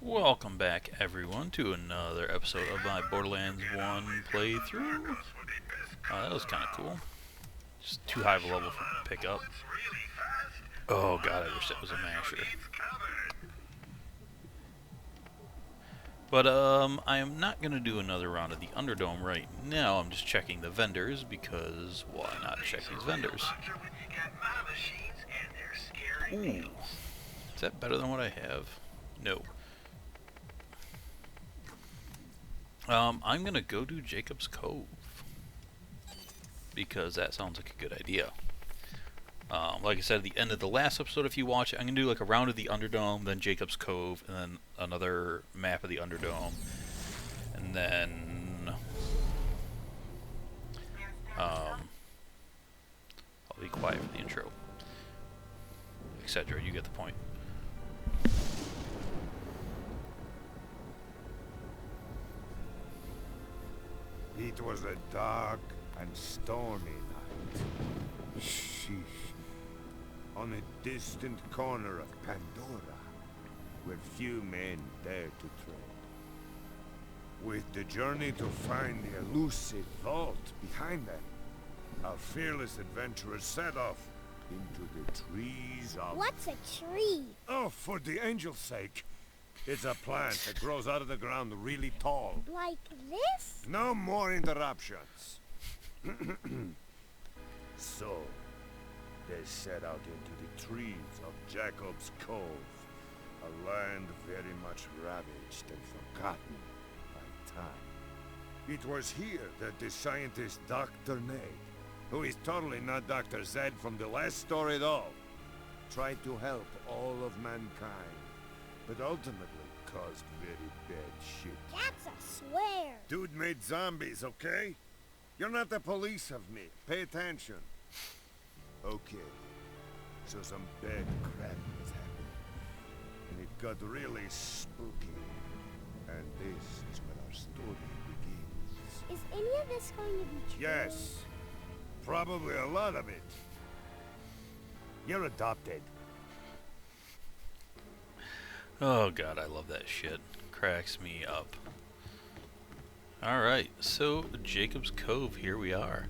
Welcome back, everyone, to another episode of my Borderlands 1 playthrough. That was kind of cool. Just too high of a level for me to pick up. Oh god, I wish that was a masher. But, I am not going to do another round of the Underdome right now. I'm just checking the vendors, because why not check these vendors? Ooh. Is that better than what I have? No. I'm gonna go to Jacob's Cove because that sounds like a good idea. Like I said at the end of the last episode, if you watch it, I'm gonna do like a round of the Underdome, then Jacob's Cove, and then another map of the Underdome, and then I'll be quiet for the intro, etc. You get the point. It was a dark and stormy night. Sheesh. On a distant corner of Pandora, where few men dare to tread. With the journey to find the elusive vault behind them, our fearless adventurers set off into the trees of... What's a tree? Oh, for the angel's sake. It's a plant that grows out of the ground really tall. Like this? No more interruptions. So, they set out into the trees of Jacob's Cove, a land very much ravaged and forgotten by time. It was here that the scientist Dr. Nate, who is totally not Dr. Zed from the last story at all, tried to help all of mankind, but ultimately caused very bad shit. That's a swear. Dude made zombies, okay? You're not the police of me. Pay attention. Okay. So some bad crap was happening. And it got really spooky. And this is where our story begins. Is any of this going to be true? Yes. Probably a lot of it. You're adopted. Oh god, I love that shit. Cracks me up. Alright, so Jacob's Cove, here we are.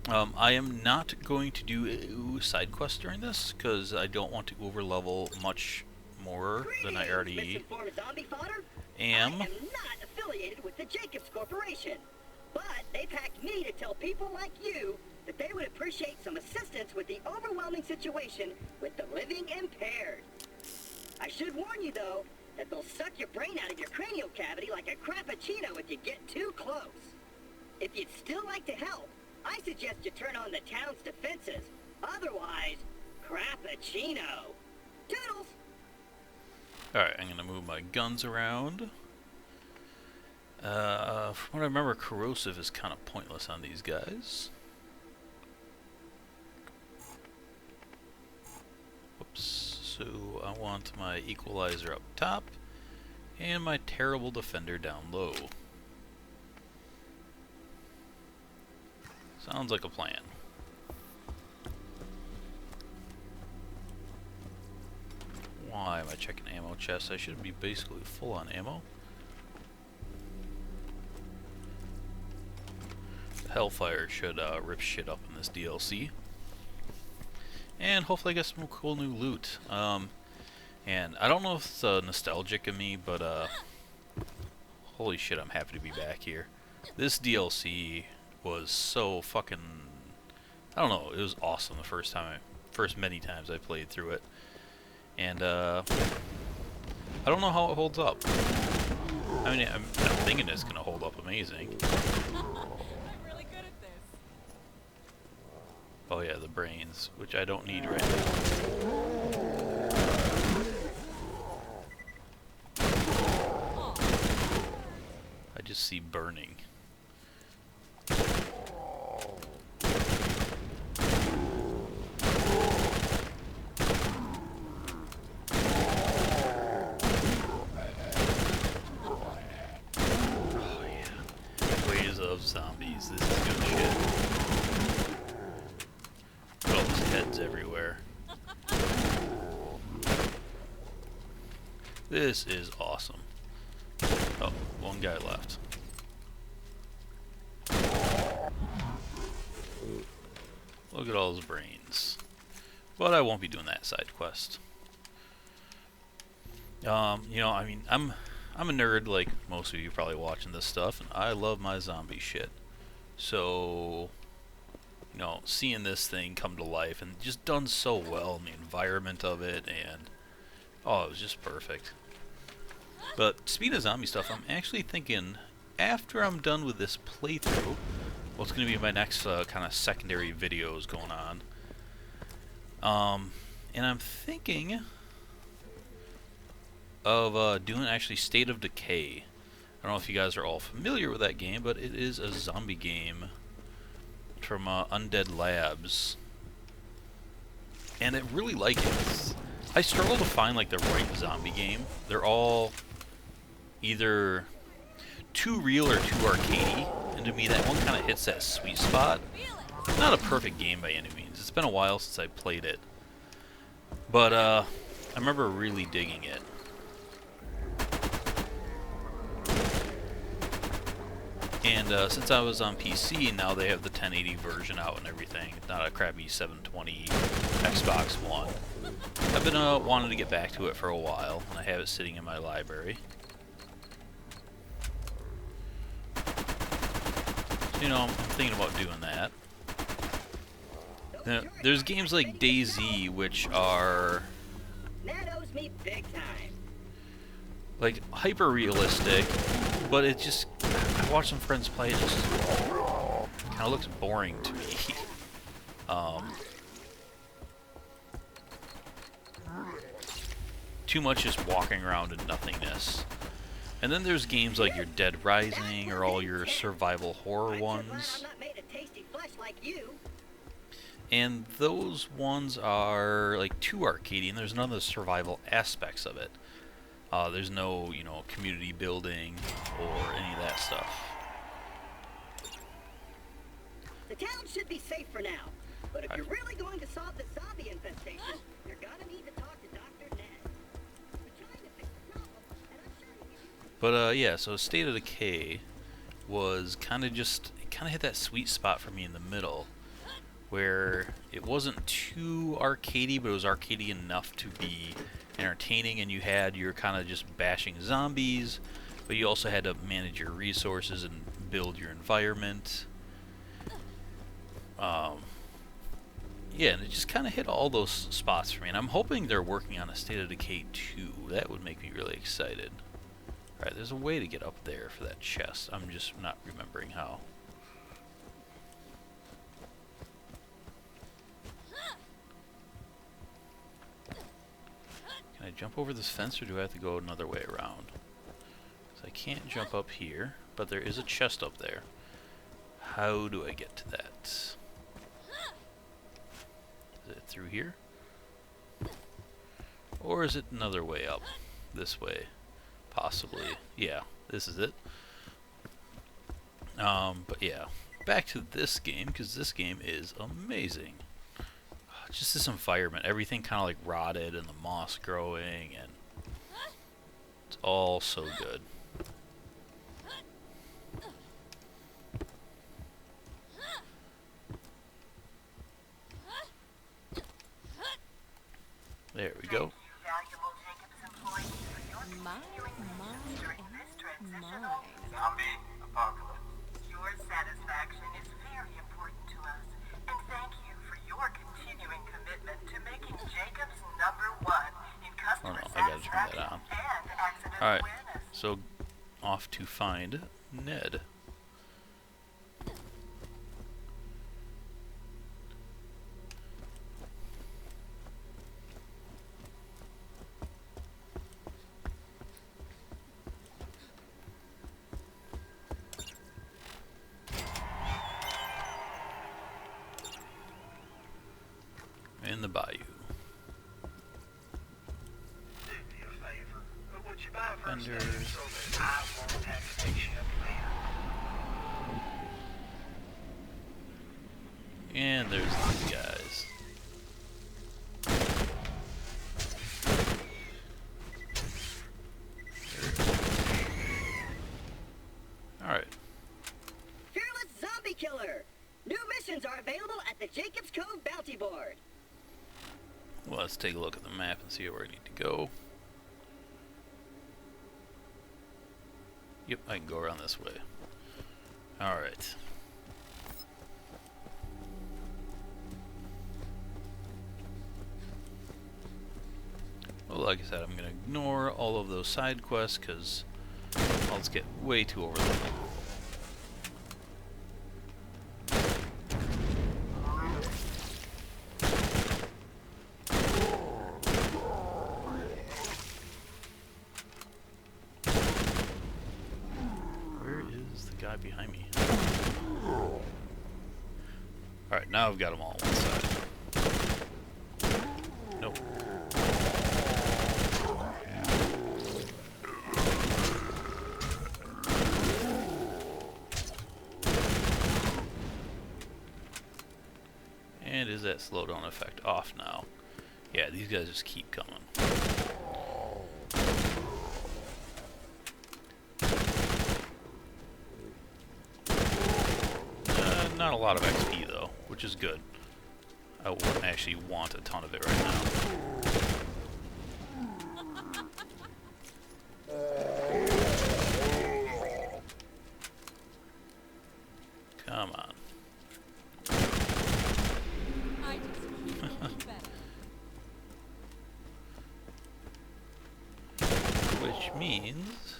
I am not going to do side quests during this, because I don't want to overlevel much more than I already am. I am not affiliated with the Jacobs Corporation, but they packed me to tell people like you that they would appreciate some assistance with the overwhelming situation with the living impaired. I should warn you, though, that they'll suck your brain out of your cranial cavity like a crappuccino if you get too close. If you'd still like to help, I suggest you turn on the town's defenses. Otherwise, crappuccino. Toodles! Alright, I'm going to move my guns around. From what I remember, corrosive is kind of pointless on these guys. Whoops. So I want my equalizer up top and my terrible defender down low. Sounds like a plan. Why am I checking ammo chests? I should be basically full on ammo. Hellfire should rip shit up in this DLC. And hopefully I get some cool new loot. And I don't know if it's nostalgic of me, but holy shit, I'm happy to be back here. This DLC was so fucking, I don't know, it was awesome the first many times I played through it. And I don't know how it holds up. I mean, I'm thinking it's gonna hold up amazing. Oh yeah, the brains, which I don't need right now. I just see burning. Oh yeah, waves of zombies, this is good shit. All those heads everywhere. This is awesome. Oh, one guy left. Look at all those brains. But I won't be doing that side quest. You know, I mean, I'm a nerd like most of you probably watching this stuff, and I love my zombie shit. So, you know, seeing this thing come to life and just done so well in the environment of it, and oh, it was just perfect. But speaking of zombie stuff, I'm actually thinking after I'm done with this playthrough, what's going to be my next kind of secondary videos going on. And I'm thinking of doing actually State of Decay. I don't know if you guys are all familiar with that game, but it is a zombie game from Undead Labs. And I really like it. I struggle to find like the right zombie game. They're all either too real or too arcadey, and to me that one kind of hits that sweet spot. It's not a perfect game by any means. It's been a while since I played it, but I remember really digging it. And since I was on PC, now they have the 1080 version out and everything, not a crappy 720 Xbox One. I've been wanting to get back to it for a while, and I have it sitting in my library. So, you know, I'm thinking about doing that. Now, there's games like DayZ, which are That owes me big time. like hyper realistic, but it just, I watch some friends play, it just kind of looks boring to me. Too much just walking around in nothingness. And then there's games like your Dead Rising or all your survival horror ones. I'm not made of tasty flesh like you. And those ones are like too arcadey, and there's none of the survival aspects of it. There's no, you know, community building or any of that stuff. The town should be safe for now. But if you're really going to solve the zombie infestation, you're gonna need to talk to Dr. Ned. We're trying to fix the problem, and I'm sure he'll give you... But yeah, so State of Decay was kind of just, it kind of hit that sweet spot for me in the middle, where it wasn't too arcadey, but it was arcadey enough to be entertaining, and you had your kind of just bashing zombies, but you also had to manage your resources and build your environment. Yeah, and it just kind of hit all those spots for me, and I'm hoping they're working on a State of Decay 2. That would make me really excited. Alright, there's a way to get up there for that chest. I'm just not remembering how. Can I jump over this fence, or do I have to go another way around? So I can't jump up here, but there is a chest up there. How do I get to that? Is it through here? Or is it another way up? This way? Possibly. Yeah, this is it. But yeah, back to this game, because this game is amazing. Just this environment, everything kind of like rotted and the moss growing, and it's all so good. There we go. Zombie apocalypse. Your satisfaction is very important to us, and thank you for your continuing commitment to making Jacobs #1 in customer I gotta turn that satisfaction on. and accident Alright, awareness. so off to find Ned. In the bayou. Do me a favor. Would you buy first Vendors. aid so that I won't have to fix you up later? And there's these guys. Let's take a look at the map and see where I need to go. Yep, I can go around this way. Alright. Well, like I said, I'm going to ignore all of those side quests because I'll just get way too overloaded. Where is the guy behind me? Alright, now I've got them all on one side. Nope. And is that slowdown effect off now? Yeah, these guys just keep coming. Not a lot of XP though, which is good. I wouldn't actually want a ton of it right now. Come on. Which means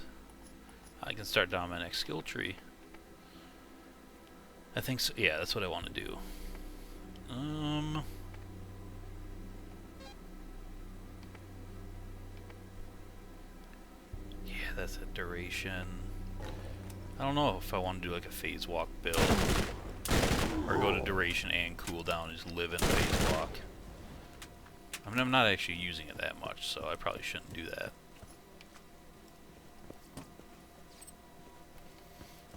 I can start down my next skill tree. I think so. Yeah, that's what I want to do. Yeah, that's a duration. I don't know if I want to do like a phase walk build or go to duration and cooldown and just live in phase walk. I mean, I'm not actually using it that much, so I probably shouldn't do that.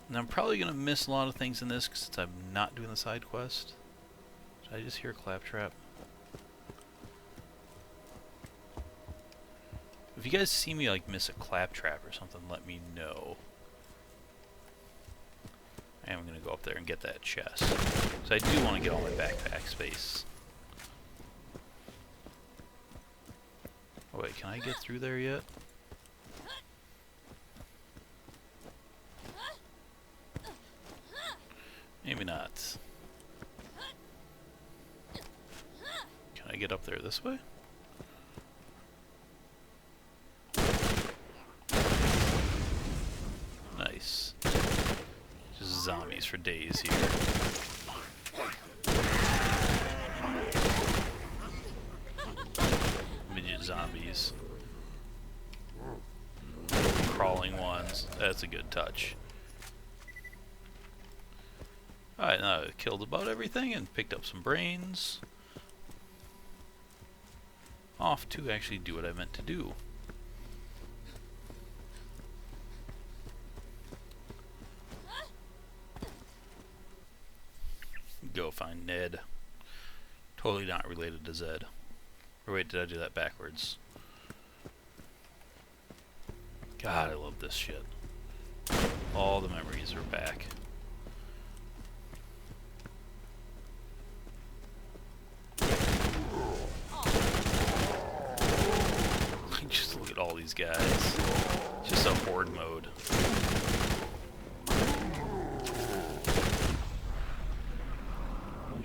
And I'm probably going to miss a lot of things in this since I'm not doing the side quest. Did I just hear a claptrap? If you guys see me like miss a claptrap or something, let me know. I am going to go up there and get that chest. So I do want to get all my backpack space. Oh wait, can I get through there yet? Maybe not. Can I get up there this way? Nice. Just zombies for days here. Midget zombies. Crawling ones. That's a good touch. Alright, now I've killed about everything and picked up some brains. Off to actually do what I meant to do. Go find Ned. Totally not related to Zed. Or wait, did I do that backwards? God, I love this shit. All the memories are back. Just look at all these guys. It's just a horde mode. I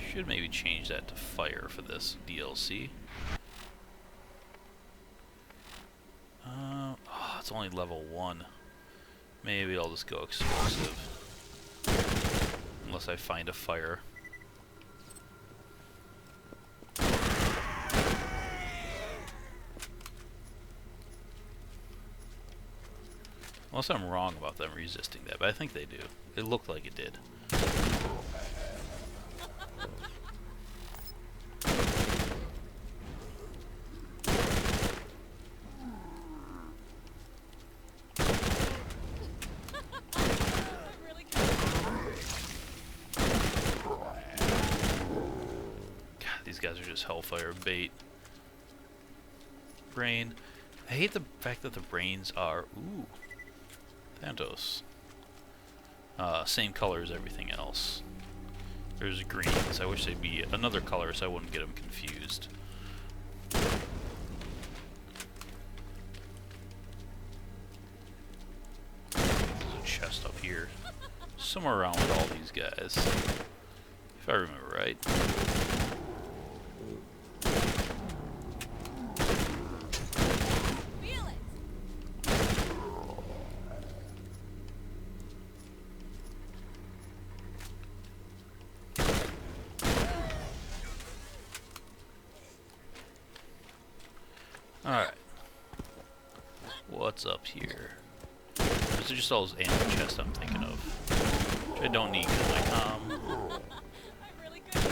should maybe change that to fire for this DLC. Oh, it's only level 1. Maybe I'll just go explosive. Unless I find a fire. Unless I'm wrong about them resisting that, but I think they do. It looked like it did. God, these guys are just hellfire bait. Brain. I hate the fact that the brains are... Ooh. Thanatos. Same color as everything else. There's greens. I wish they'd be another color so I wouldn't get them confused. chest up here. Somewhere around with all these guys. If I remember right. Alright. What's up here? These are just all those ammo chests I'm thinking of. Which I don't need because my comm. I'm really good.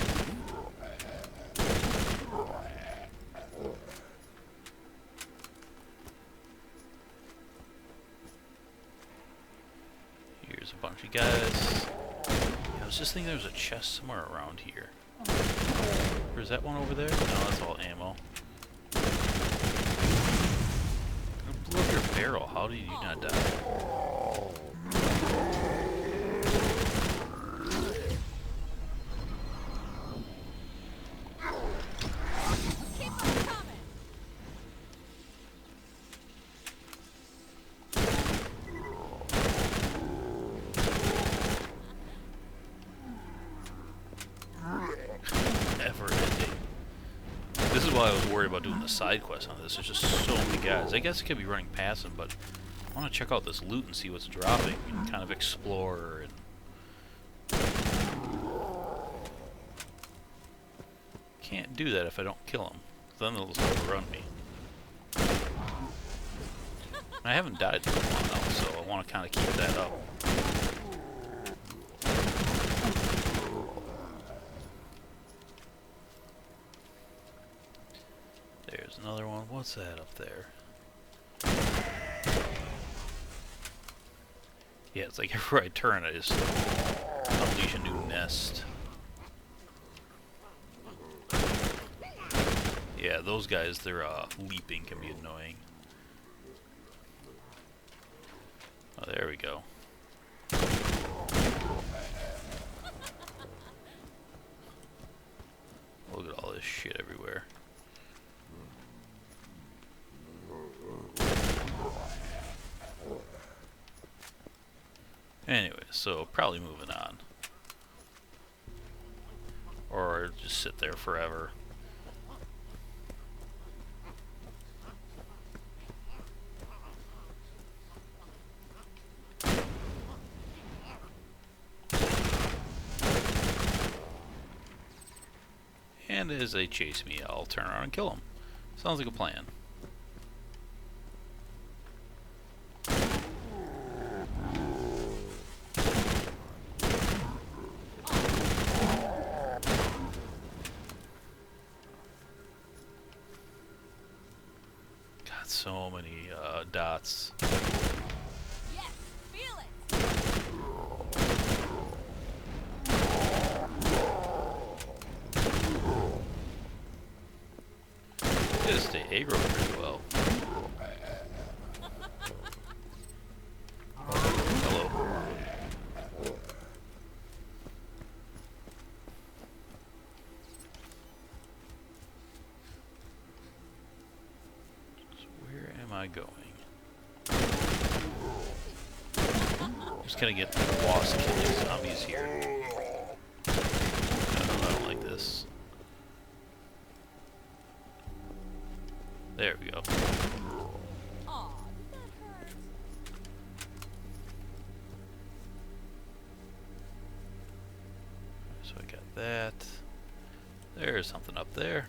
Here's a bunch of guys. Yeah, I was just thinking there was a chest somewhere around here. Or is that one over there? No, that's all ammo. You blew up your barrel. How did you not die? Keep on coming. Never ending. This is why I was worried about doing the side quest on this. There's just so many guys. I guess I could be running past them, but I want to check out this loot and see what's dropping and kind of explore. And can't do that if I don't kill them. Then they'll just overrun me. I haven't died for a while, so I want to kind of keep that up. There's another one. What's that up there? Yeah, it's like everywhere I turn, I just unleash a new nest. Yeah, those guys, their leaping can be annoying. Oh, there we go. Look at all this shit everywhere. Anyway, so probably moving on. Or just sit there forever. And as they chase me, I'll turn around and kill them. Sounds like a plan. Got so many dots. Yes, feel it. Gotta stay aggro pretty well. Hello. So where am I going? I'm just gonna get lost killing zombies here. No, I don't like this. There we go. Aw, did that hurt? So I got that. There's something up there.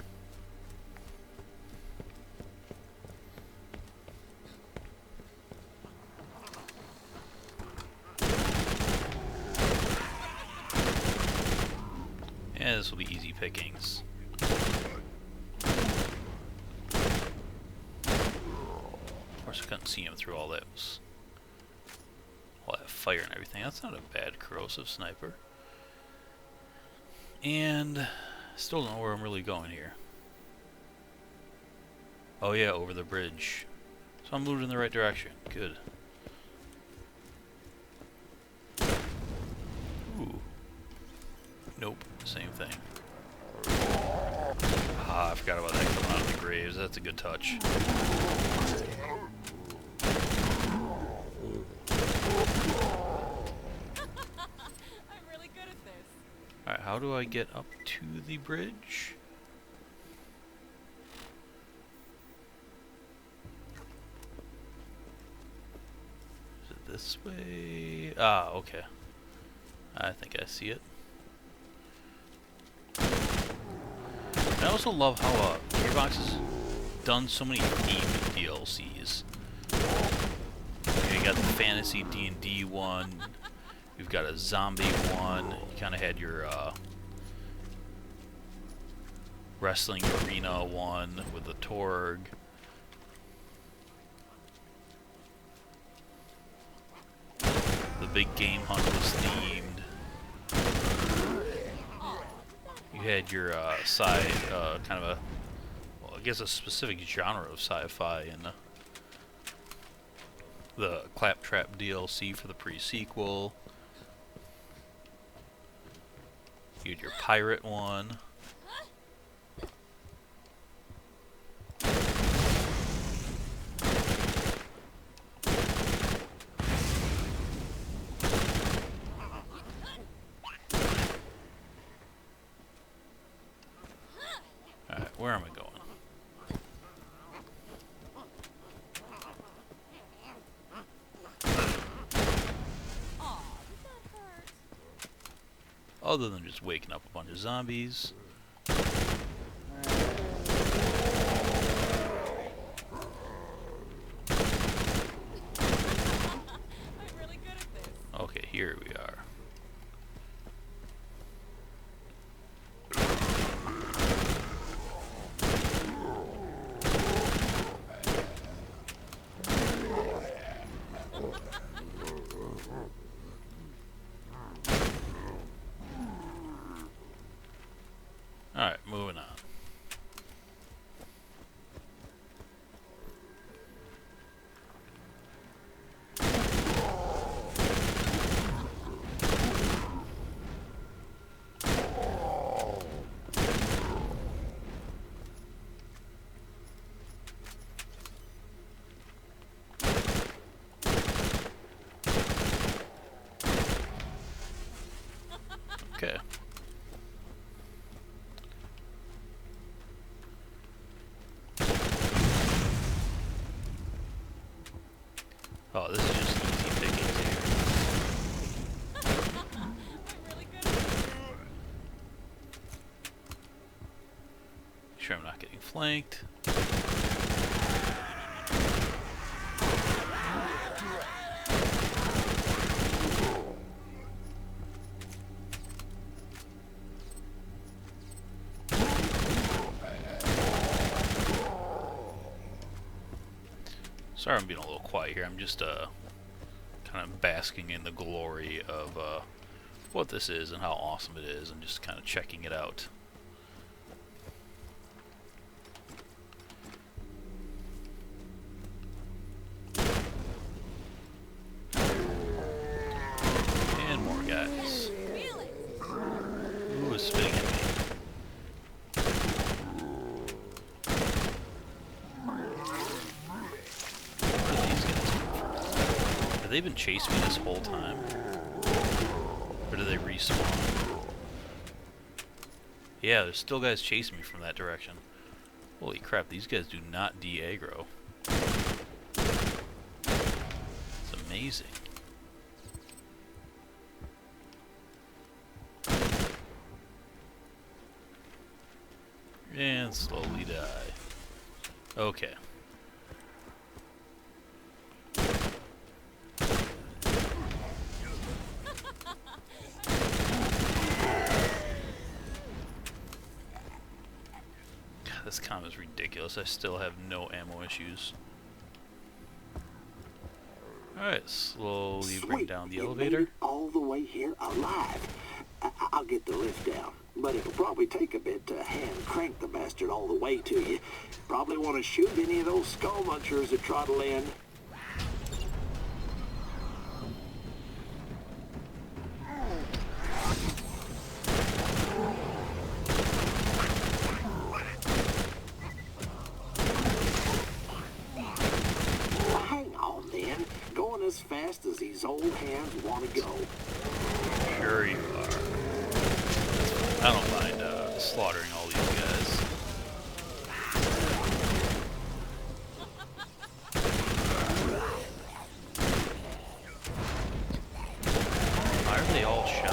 And this will be easy pickings. Of course, I couldn't see him through all that fire and everything. That's not a bad corrosive sniper. And still don't know where I'm really going here. Oh yeah, over the bridge. So I'm moving in the right direction. Good. Ooh. Nope, same thing. Ah, I forgot about that coming out of the graves. That's a good touch. how do I get up to the bridge? Is it this way? Ah, okay. I think I see it. I also love how Gearbox has done so many themed DLCs. You got the fantasy D&D one. You've got a zombie one. You kind of had your wrestling arena one with the Torg. The big game hunt was themed. You had your side, kind of a, well, I guess a specific genre of sci-fi in the Claptrap DLC for the pre-sequel. You had your pirate one. Alright, where am I going? Aw, did that hurt? Other than just waking up a bunch of zombies. I'm really good at this. Okay, here we are. Alright, moving on. Okay. Oh, this is just easy pickings here. I'm really good at this. Make sure I'm not getting flanked. Sorry I'm being a little quiet here. I'm just kind of basking in the glory of what this is and how awesome it is, and just kind of checking it out. And more guys. Feel it. Who is spitting at me? Have they been chasing me this whole time? Or do they respawn? Yeah, there's still guys chasing me from that direction. Holy crap, these guys do not de-aggro. It's amazing. And slowly die. Okay. This comp is ridiculous. I still have no ammo issues. Alright, slowly bring Sweet. down the You made elevator. it all the way here alive. I'll get the lift down, but it'll probably take a bit to hand crank the bastard all the way to you. Probably want to shoot any of those skull munchers that trottle in. Hang on then, going as fast as these old hands want to go. Sure you are. I don't mind slaughtering all these guys. Why are they all shot?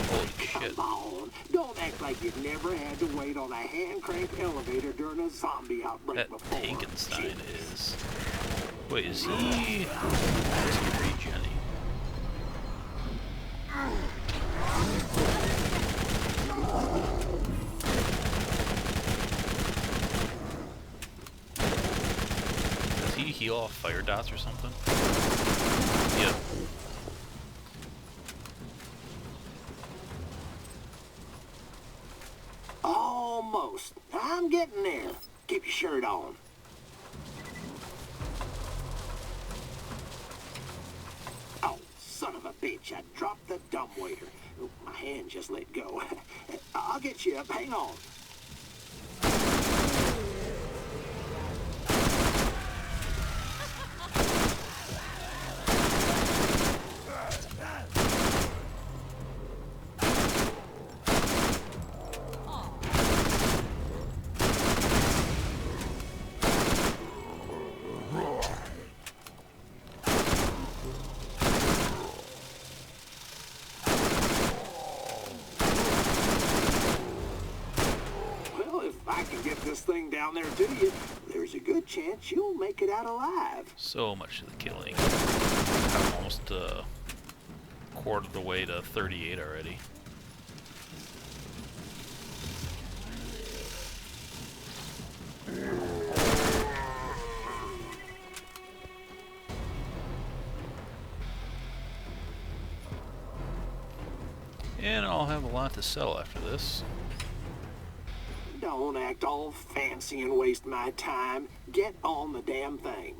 Holy shit. Come on, don't act like you've never had to wait on a hand-cranked elevator during a zombie outbreak That before. Tankenstein is... Wait, is he... Is he regenning? Does he heal off fire dots or something? Yep. Almost. I'm getting there. Keep your shirt on. Oh, son of a bitch. I dropped the dumbwaiter. My hand just let go. I'll get you up. Hang on. Well, if I can get this thing down there to you, there's a good chance you'll make it out alive. So much of the killing. I'm almost quarter of the way to 38 already. And I'll have a lot to sell after this. Don't act all fancy and waste my time. Get on the damn thing.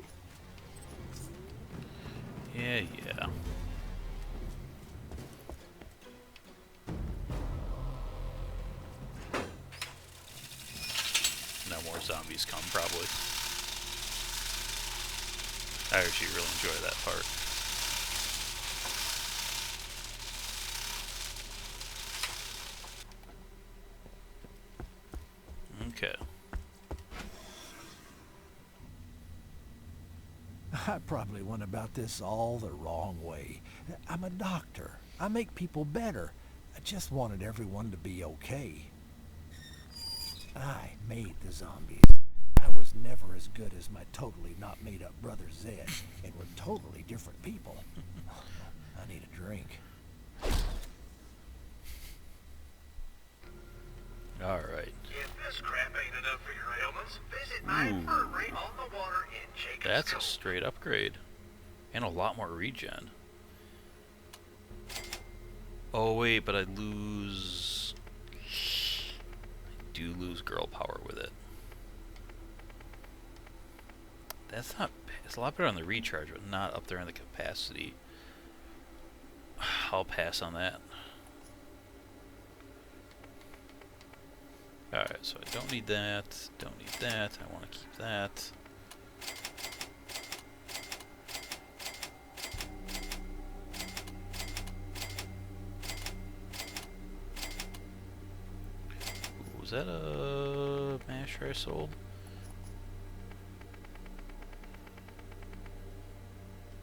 Yeah, yeah. No more zombies come, probably. I actually really enjoy that part. Okay. I probably went about this all the wrong way. I'm a doctor. I make people better. I just wanted everyone to be okay. I made the zombies. I was never as good as my totally not made up brother Zed, and we're totally different people. I need a drink. Alright. If this crap ain't enough for your ailments, visit my infirmary on the water in Jacob's That's a Cove. straight upgrade. And a lot more regen. Oh wait, but I lose... I do lose girl power with it. That's not... It's a lot better on the recharge, but not up there on the capacity. I'll pass on that. Alright, so I don't need that, don't need that, I want to keep that. Ooh, was that a masher I sold?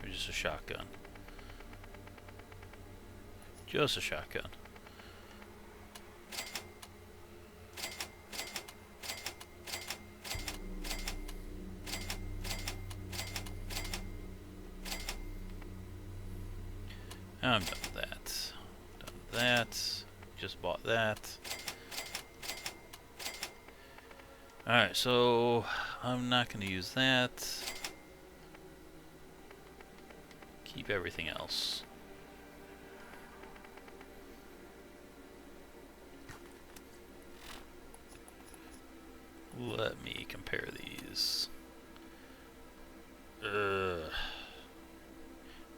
Or just a shotgun? Just a shotgun. I'm done with that. Done with that. Just bought that. Alright, so I'm not going to use that. Keep everything else. Let me compare these.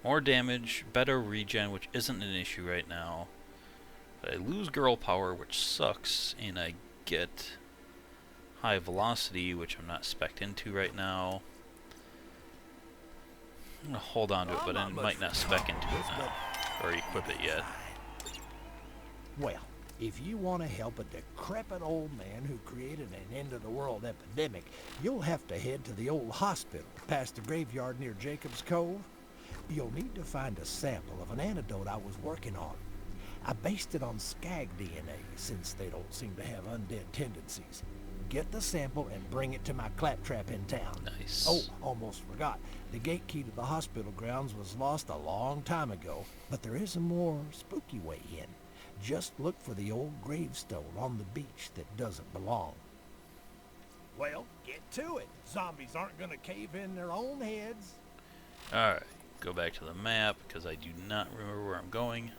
More damage, better regen, which isn't an issue right now. But I lose girl power, which sucks, and I get high velocity, which I'm not spec'd into right now. I'm gonna hold on to it, but I might not spec into it now, or equip it yet. Well, if you want to help a decrepit old man who created an end-of-the-world epidemic, you'll have to head to the old hospital past the graveyard near Jacob's Cove. You'll need to find a sample of an antidote I was working on. I based it on skag DNA, since they don't seem to have undead tendencies. Get the sample and bring it to my claptrap in town. Nice. Oh, almost forgot. The gate key to the hospital grounds was lost a long time ago, but there is a more spooky way in. Just look for the old gravestone on the beach that doesn't belong. Well, get to it. Zombies aren't gonna cave in their own heads. Alright, go back to the map, because I do not remember where I'm going.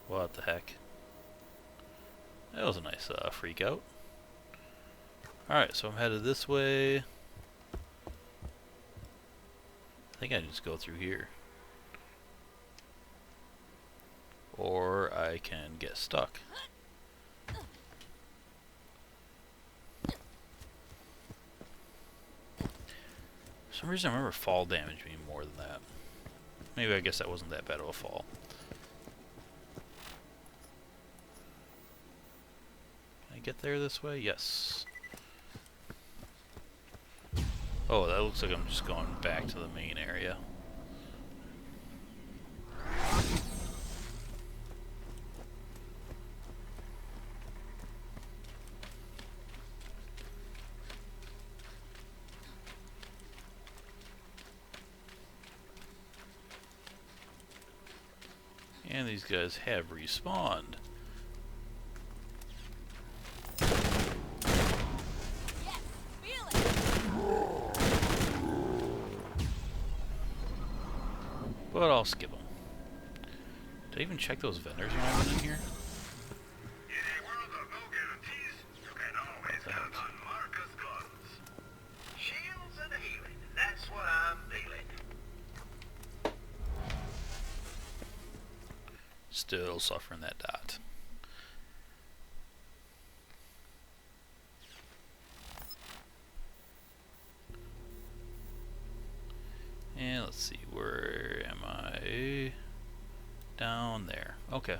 What the heck? That was a nice freak out. Alright, so I'm headed this way. I think I just go through here. Or I can get stuck. For some reason I remember fall damage being more than that. Maybe I guess that wasn't that bad of a fall. Can I get there this way? Yes. Oh, that looks like I'm just going back to the main area. And these guys have respawned. Yes, feel it. But I'll skip them. Did I even check those vendors when I went in here? In a world of no guarantees, you can always count on Marcus guns. Shields and healing, that's what I'm feeling. Still suffering that dot. And let's see, where am I? Down there. Okay.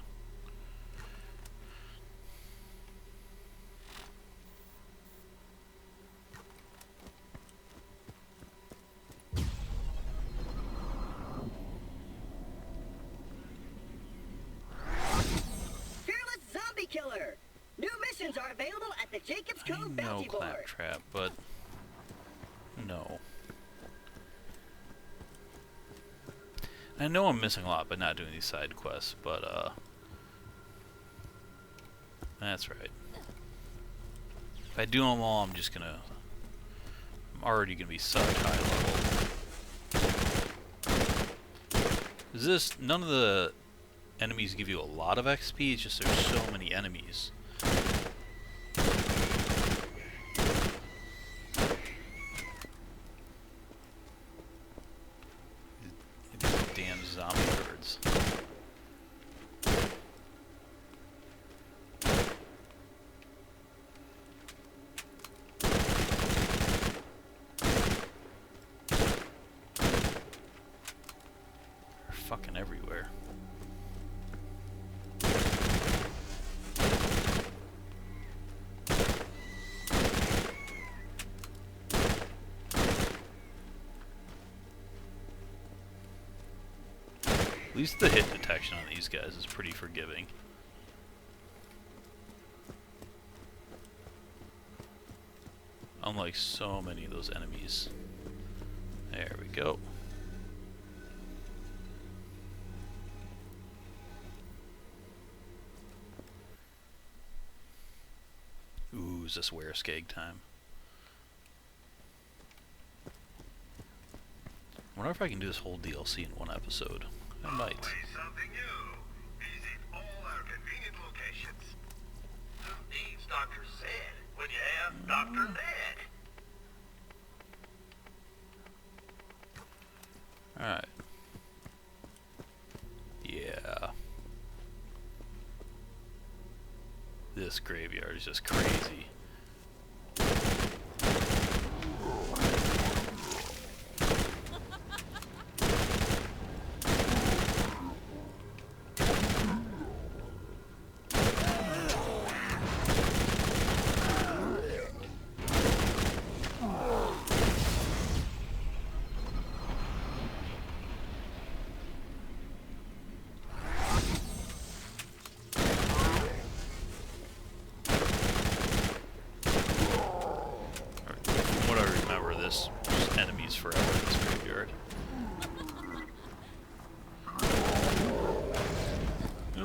Fearless Zombie Killer. New missions are available at the Jacob's I Cove know bounty board. Claptrap, but no. I know I'm missing a lot by not doing these side quests, but that's right. If I do them all, I'm already gonna be such high level. Is this, none of the enemies give you a lot of XP, it's just there's so many enemies. These damn zombie birds. They're fucking everywhere. At least the hit detection on these guys is pretty forgiving. Unlike so many of those enemies. There we go. Ooh, is this Wereskeg time? I wonder if I can do this whole DLC in one episode. I might. Always something new. Visit all our convenient locations. Who needs Dr. Zed when you have Dr. Ned? Alright. Yeah. This graveyard is just crazy.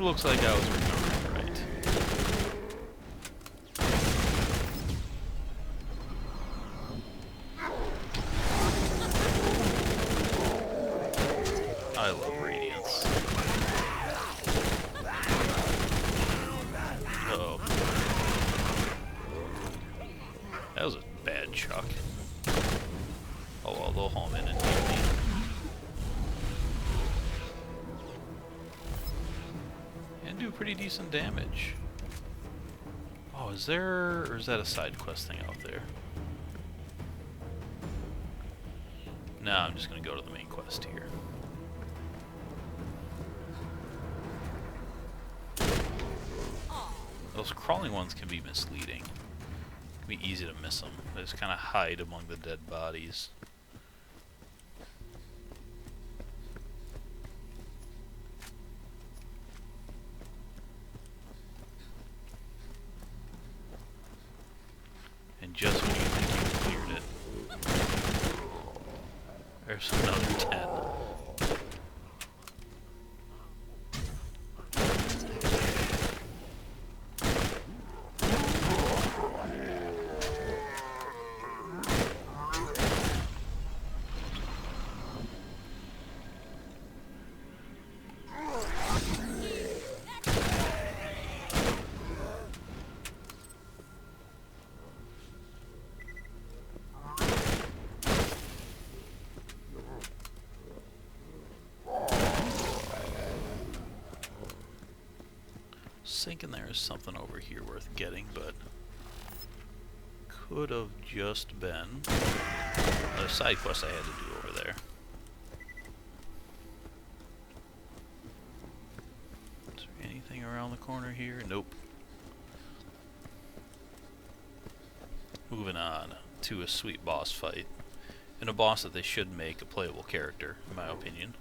looks like I was remembering right. I love Radiance. Uh-oh. That was a bad chuck. Oh well, they'll home in and heal me. And do pretty decent damage. Oh, is there... or is that a side quest thing out there? No, I'm just gonna go to the main quest here. Those crawling ones can be misleading. It can be easy to miss them. They just kind of hide among the dead bodies. And just when you think you've cleared it, there's another 10. Thinking there is something over here worth getting, but could have just been a side quest I had to do over there. Is there anything around the corner here? Nope. Moving on to a sweet boss fight. And a boss that they should make a playable character, in my opinion.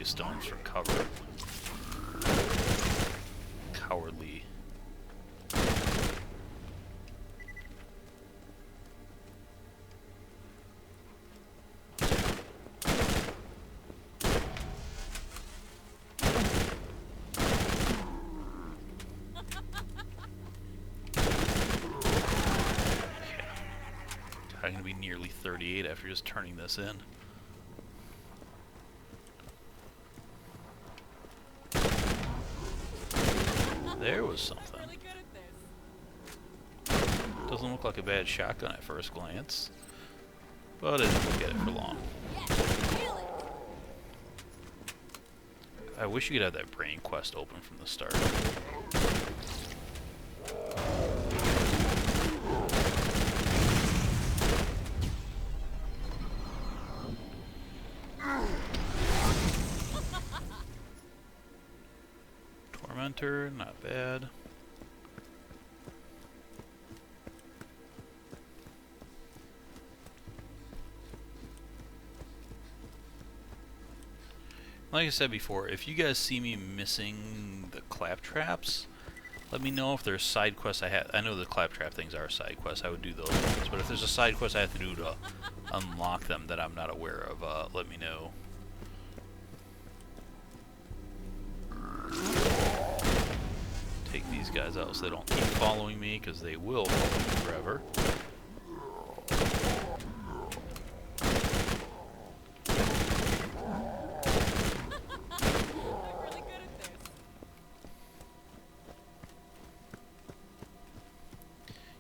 Stones for cover. Cowardly. I'm gonna be nearly 38 after just turning this in. There was something. Doesn't look like a bad shotgun at first glance, but I didn't look at it for long. I wish you could have that brain quest open from the start. Tormentor, not bad. Like I said before, if you guys see me missing the claptraps, let me know if there's side quests I have. I know the claptrap things are side quests, I would do those ones, but if there's a side quest I have to do to unlock them that I'm not aware of, let me know. Take these guys out so they don't keep following me, because they will follow me forever.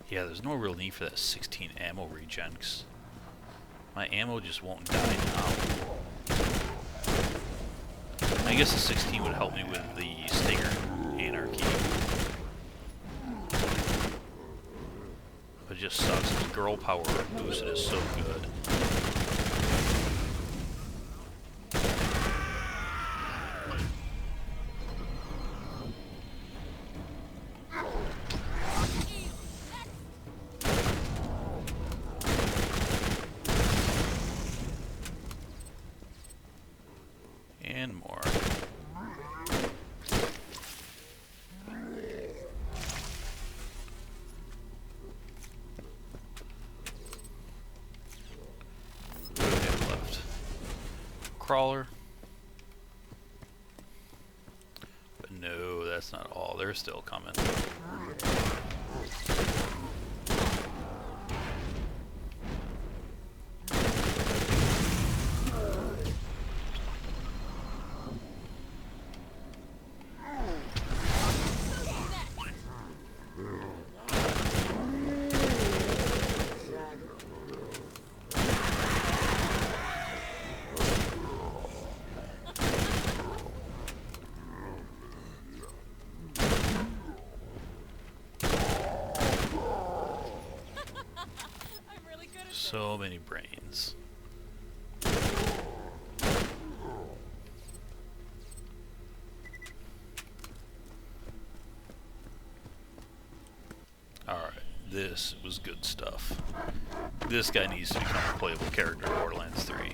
Yeah, there's no real need for that 16 ammo regen, 'cause my ammo just won't die now. I guess the 16 would help me with the Stinger Anarchy. But it just sucks. The girl power boosted is so good. And more. crawler. But no, that's not all. They're still coming. I'm really good at this. So many brains. Alright, this was good stuff. This guy needs to become a playable character in Borderlands 3.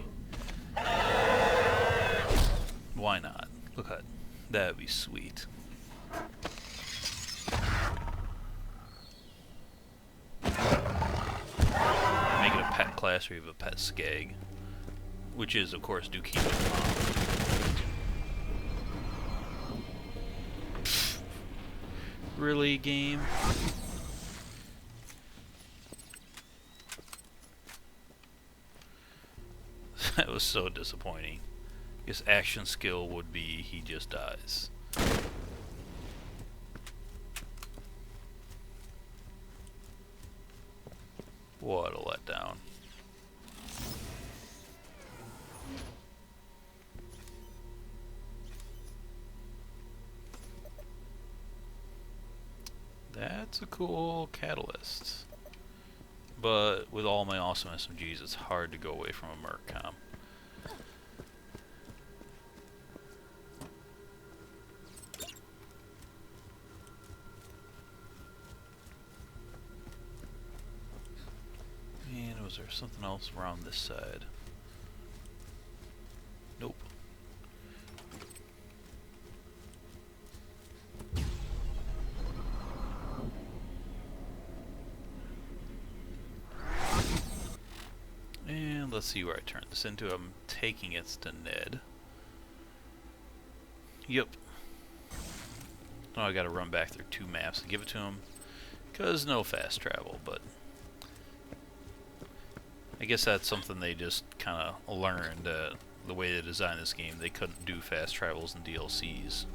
Why not? Look at that. That'd be sweet. Make it a pet class or even a pet skag. Which is, of course, do keep it Really, game? That was so disappointing. His action skill would be he just dies. What a letdown. That's a cool catalyst. But with all my awesome SMGs, it's hard to go away from a Mercom. And was there something else around this side? Nope. And let's see where I turn this into. I'm taking it to Ned. Yep. Now I gotta run back through 2 maps to give it to him. Because no fast travel, but I guess that's something they just kind of learned. The way they designed this game, they couldn't do fast travels in DLCs.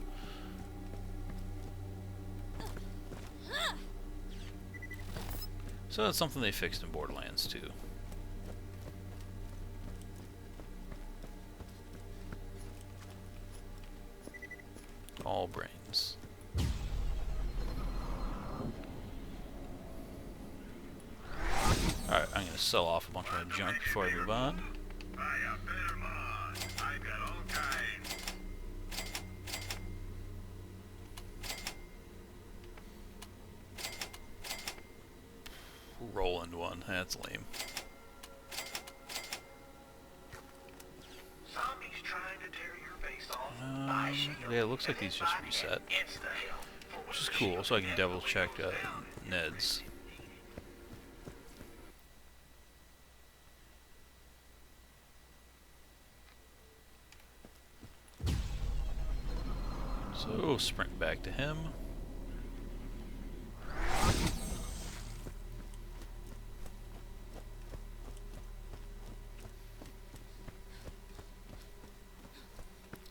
So that's something they fixed in Borderlands too. All brains. Alright, I'm gonna sell off a bunch of junk before I move on. Roland one, that's lame. Zombies trying to tear your face off. Yeah, it looks like these just reset. Which is cool, so I can double check Ned's. So, sprint back to him.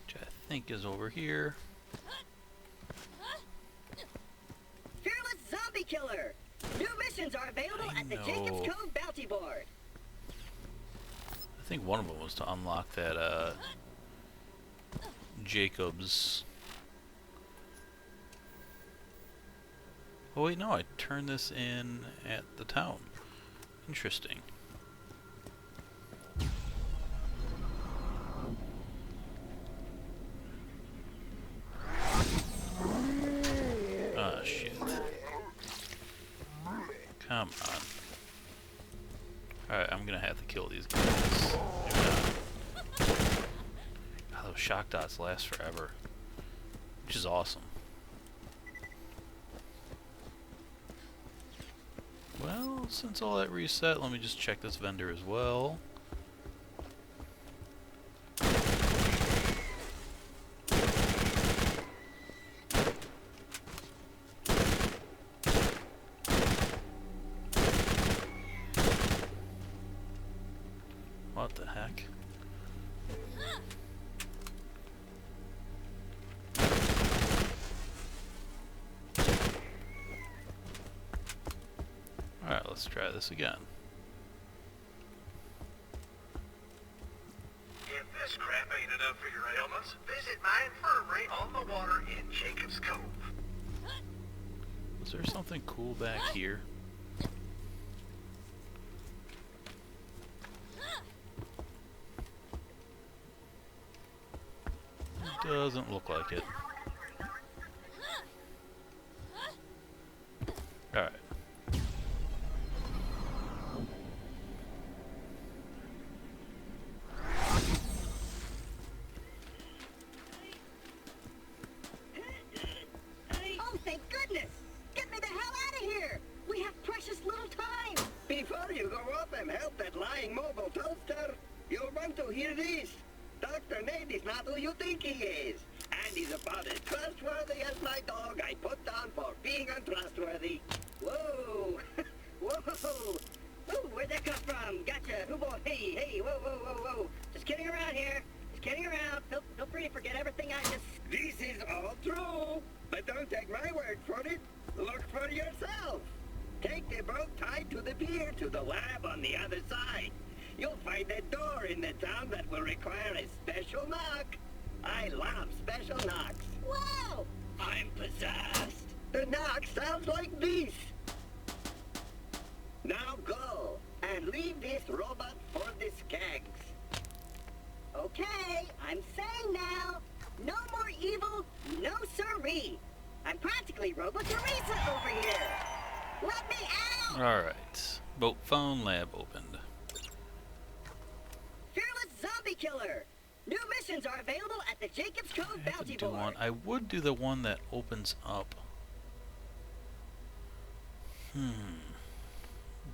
Which I think is over here. Fearless Zombie Killer! New missions are available at the Jacob's Cove Bounty Board. I think one of them was to unlock that, Jacob's. Oh wait, no, I turned this in at the town. Interesting. Ah, shit. Come on. Alright, I'm gonna have to kill these guys. God, those shock dots last forever. Which is awesome. Well, since all that reset, let me just check this vendor as well. What the heck? Alright, let's try this again. If this crap ain't enough for your ailments, visit my infirmary on the water in Jacob's Cove. Was there something cool back here? Doesn't look like it. Alright. Oh, thank goodness! Get me the hell out of here! We have precious little time! Before you go up and help that lying mobile toaster, you'll want to hear this. Dr. Nate is not who you think he is. And he's about as trustworthy as my dog I put down for being untrustworthy. Whoa! Whoa! Ooh, where'd that come from? Gotcha! Who boy? Hey, hey, whoa, whoa, whoa, whoa! Just kidding around here. Just kidding around. Feel free to forget everything I just... This is all true. But don't take my word for it. Look for yourself. Take the boat tied to the pier to the lab on the other side. You'll find a door in the town that will require a special knock. I love special knocks. Wow! I'm possessed. The knock sounds like this. Now go and leave this robot for the skags. Okay, I'm saying now. No more evil, no siree. I'm practically Robo Teresa over here. Let me out! Alright. Boat phone lab opened. Fearless Zombie Killer. New missions are available at the Jacob's Cove I have to Bounty do Board. one. I would do the one that opens up.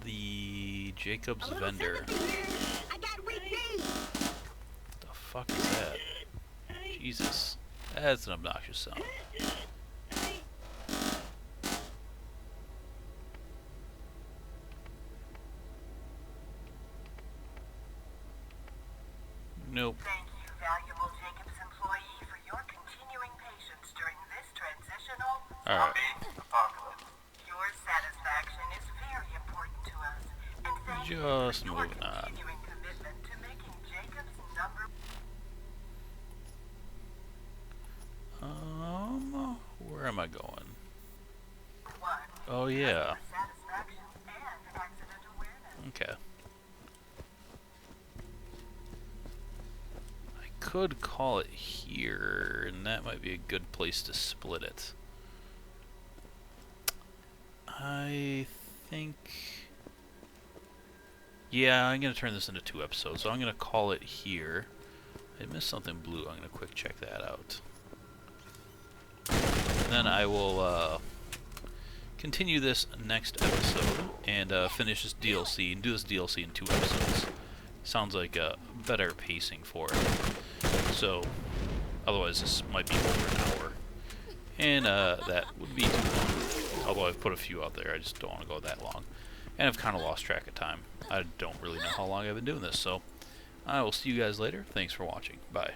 The Jacob's A little vendor. sympathy here. I got weak knees. The fuck is that? Jesus. That's an obnoxious sound. Nope. Thank you, valuable Jacobs employee, for your continuing patience during this transitional Alright. Apocalypse. Your satisfaction is very important to us, and thank you Just for your moving on. continuing commitment to making Jacobs number Where am I going? one. Oh yeah. For satisfaction and accident awareness. Okay. I could call it here, and that might be a good place to split it. I think... Yeah, I'm going to turn this into 2 episodes, so I'm going to call it here. I missed something blue. I'm going to quick check that out. And then I will continue this next episode and finish this DLC and do this DLC in 2 episodes. Sounds like a better pacing for it. So, otherwise this might be over an hour. And that would be too long. Although I've put a few out there, I just don't want to go that long. And I've kind of lost track of time. I don't really know how long I've been doing this, so I will see you guys later. Thanks for watching. Bye.